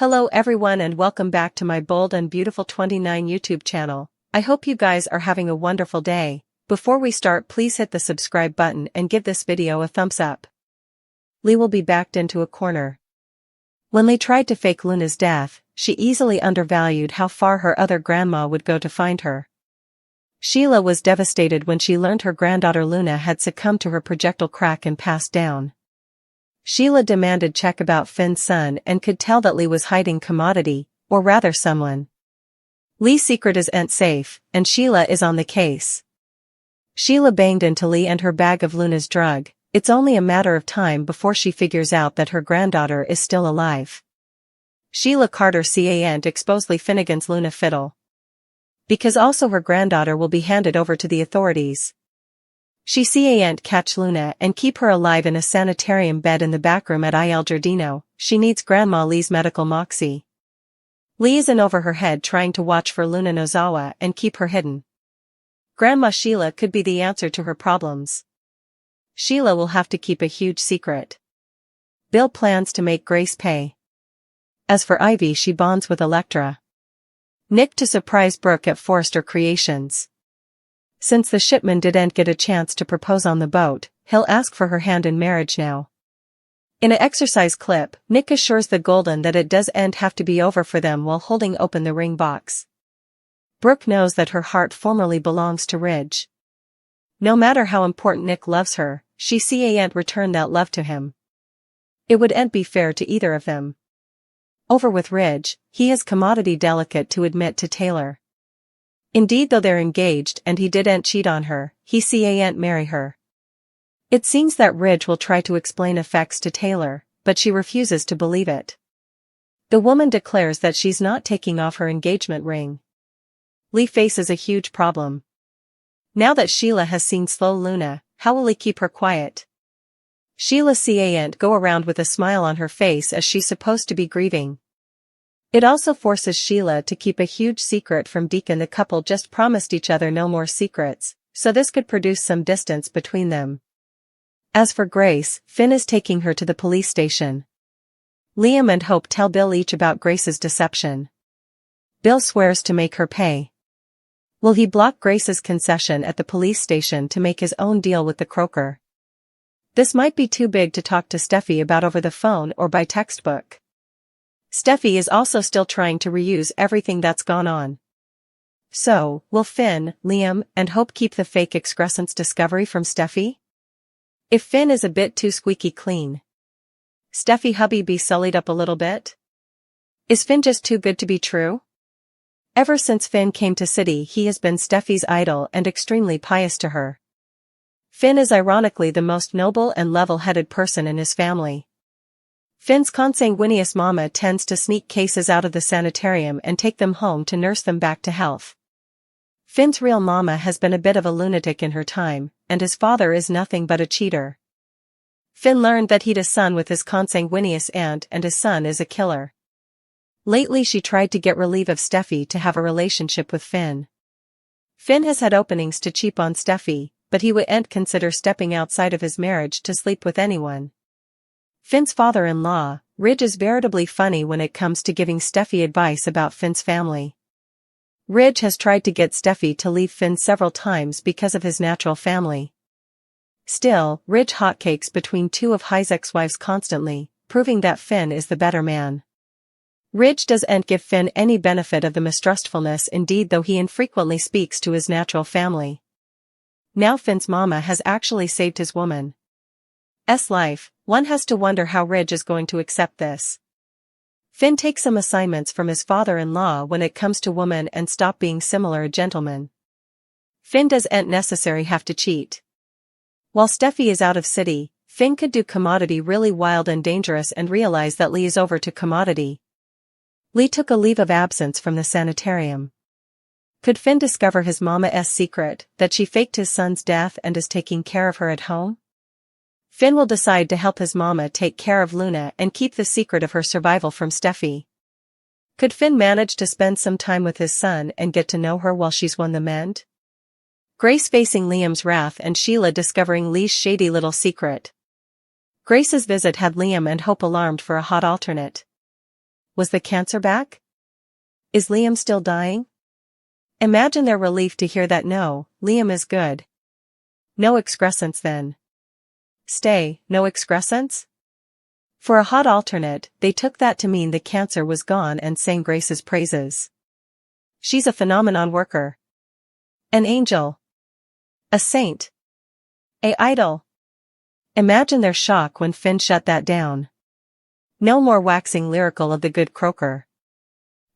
Hello everyone and welcome back to my Bold and Beautiful 29 YouTube channel. I hope you guys are having a wonderful day. Before we start, please hit the subscribe button and give this video a thumbs up. Lee will be backed into a corner. When Lee tried to fake Luna's death, she easily undervalued how far her other grandma would go to find her. Sheila was devastated when she learned her granddaughter Luna had succumbed to her projectile crack and passed down. Sheila demanded check about Finn's son and could tell that Lee was hiding commodity, or rather someone. Lee's secret isn't safe, and Sheila is on the case. Sheila banged into Lee and her bag of Luna's drug. It's only a matter of time before she figures out that her granddaughter is still alive. Sheila Carter can't expose Lee Finnegan's Luna fiddle. Because also her granddaughter will be handed over to the authorities. She can't catch Luna and keep her alive in a sanitarium bed in the backroom at Il Giardino. She needs Grandma Lee's medical moxie. Lee is in over her head trying to watch for Luna Nozawa and keep her hidden. Grandma Sheila could be the answer to her problems. Sheila will have to keep a huge secret. Bill plans to make Grace pay. As for Ivy, she bonds with Electra. Nick to surprise Brooke at Forrester Creations. Since the shipman didn't get a chance to propose on the boat, he'll ask for her hand in marriage now. In an exercise clip, Nick assures the Golden that it doesn't have to be over for them while holding open the ring box. Brooke knows that her heart formerly belongs to Ridge. No matter how important Nick loves her, she can't return that love to him. It wouldn't be fair to either of them. Over with Ridge, he is commodity delicate to admit to Taylor. Indeed, though they're engaged and he didn't cheat on her, he can't marry her. It seems that Ridge will try to explain effects to Taylor, but she refuses to believe it. The woman declares that she's not taking off her engagement ring. Lee faces a huge problem. Now that Sheila has seen Slow Luna, how will he keep her quiet? Sheila can't go around with a smile on her face as she's supposed to be grieving. It also forces Sheila to keep a huge secret from Deacon. The couple just promised each other no more secrets, so this could produce some distance between them. As for Grace, Finn is taking her to the police station. Liam and Hope tell Bill each about Grace's deception. Bill swears to make her pay. Will he block Grace's concession at the police station to make his own deal with the croaker? This might be too big to talk to Steffi about over the phone or by textbook. Steffi is also still trying to reuse everything that's gone on. So, will Finn, Liam, and Hope keep the fake excrescence discovery from Steffi? If Finn is a bit too squeaky clean, Steffi hubby be sullied up a little bit? Is Finn just too good to be true? Ever since Finn came to City, he has been Steffi's idol and extremely pious to her. Finn is ironically the most noble and level-headed person in his family. Finn's consanguineous mama tends to sneak cases out of the sanitarium and take them home to nurse them back to health. Finn's real mama has been a bit of a lunatic in her time, and his father is nothing but a cheater. Finn learned that he'd a son with his consanguineous aunt and his son is a killer. Lately she tried to get relief of Steffi to have a relationship with Finn. Finn has had openings to cheap on Steffi, but he wouldn't consider stepping outside of his marriage to sleep with anyone. Finn's father-in-law, Ridge, is veritably funny when it comes to giving Steffi advice about Finn's family. Ridge has tried to get Steffi to leave Finn several times because of his natural family. Still, Ridge hotcakes between two of High's ex-wives constantly, proving that Finn is the better man. Ridge doesn't give Finn any benefit of the mistrustfulness, indeed, though he infrequently speaks to his natural family. Now Finn's mama has actually saved his woman's life. One has to wonder how Ridge is going to accept this. Finn takes some assignments from his father-in-law when it comes to women and stop being similar a gentleman. Finn doesn't necessarily have to cheat. While Steffi is out of City, Finn could do Commodity really wild and dangerous and realize that Lee is over to Commodity. Lee took a leave of absence from the sanitarium. Could Finn discover his mama's secret, that she faked his son's death and is taking care of her at home? Finn will decide to help his mama take care of Luna and keep the secret of her survival from Steffi. Could Finn manage to spend some time with his son and get to know her while she's won the mend? Grace facing Liam's wrath and Sheila discovering Lee's shady little secret. Grace's visit had Liam and Hope alarmed for a hot alternate. Was the cancer back? Is Liam still dying? Imagine their relief to hear that no, Liam is good. No excrescence then. Stay, no excrescence? For a hot alternate, they took that to mean the cancer was gone and sang Grace's praises. She's a phenomenon worker. An angel. A saint. A idol. Imagine their shock when Finn shut that down. No more waxing lyrical of the good croaker.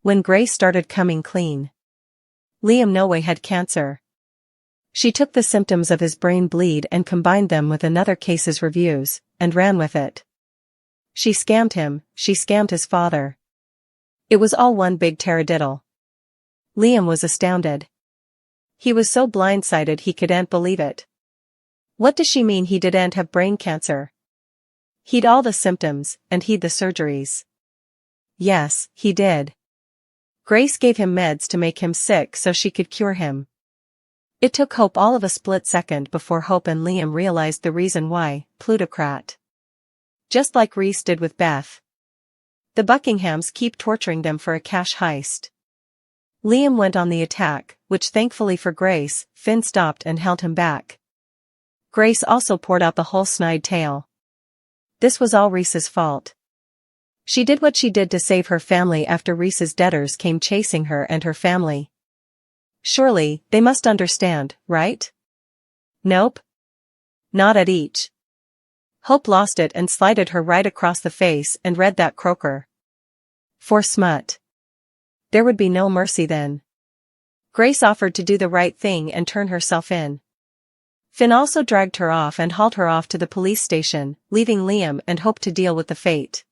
When Grace started coming clean. Liam no way had cancer. She took the symptoms of his brain bleed and combined them with another case's reviews, and ran with it. She scammed him, she scammed his father. It was all one big taradiddle. Liam was astounded. He was so blindsided he couldn't believe it. What does she mean he didn't have brain cancer? He'd all the symptoms, and he'd the surgeries. Yes, he did. Grace gave him meds to make him sick so she could cure him. It took Hope all of a split second before Hope and Liam realized the reason why, plutocrat. Just like Reese did with Beth. The Buckinghams keep torturing them for a cash heist. Liam went on the attack, which thankfully for Grace, Finn stopped and held him back. Grace also poured out the whole snide tale. This was all Reese's fault. She did what she did to save her family after Reese's debtors came chasing her and her family. Surely, they must understand, right? Nope. Not at each. Hope lost it and slided her right across the face and read that croaker. For smut. There would be no mercy then. Grace offered to do the right thing and turn herself in. Finn also dragged her off and hauled her off to the police station, leaving Liam and Hope to deal with the fate.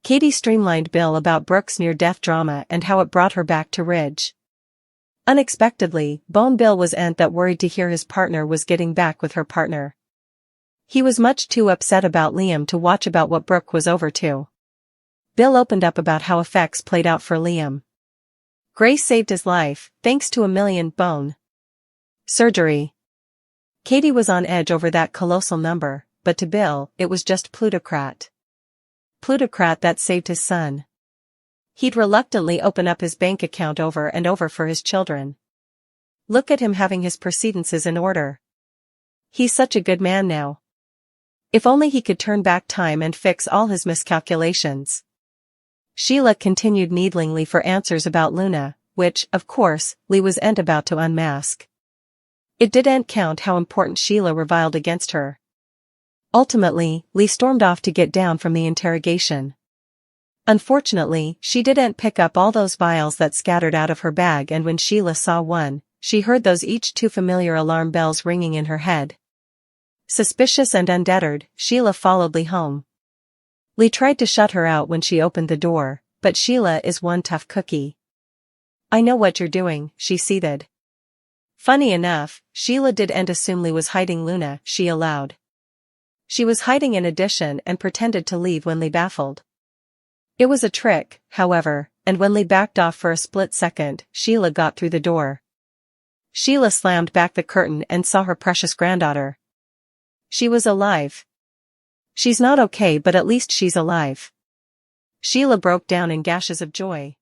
Katie streamlined Bill about Brooke's near-death drama and how it brought her back to Ridge. Unexpectedly, Bone Bill was that worried to hear his partner was getting back with her partner. He was much too upset about Liam to watch about what Brooke was over to. Bill opened up about how effects played out for Liam. Grace saved his life, thanks to $1 million bone surgery. Katie was on edge over that colossal number, but to Bill, it was just plutocrat. Plutocrat that saved his son. He'd reluctantly open up his bank account over and over for his children. Look at him having his proceedances in order. He's such a good man now. If only he could turn back time and fix all his miscalculations. Sheila continued needlingly for answers about Luna, which, of course, Lee was about to unmask. It didn't count how important Sheila reviled against her. Ultimately, Lee stormed off to get down from the interrogation. Unfortunately, she didn't pick up all those vials that scattered out of her bag, and when Sheila saw one, she heard those each too familiar alarm bells ringing in her head. Suspicious and undeterred, Sheila followed Lee home. Lee tried to shut her out when she opened the door, but Sheila is one tough cookie. I know what you're doing, she seethed. Funny enough, Sheila didn't assume Lee was hiding Luna, she allowed. She was hiding in addition and pretended to leave when Lee baffled. It was a trick, however, and when Lee backed off for a split second, Sheila got through the door. Sheila slammed back the curtain and saw her precious granddaughter. She was alive. She's not okay, but at least she's alive. Sheila broke down in gashes of joy.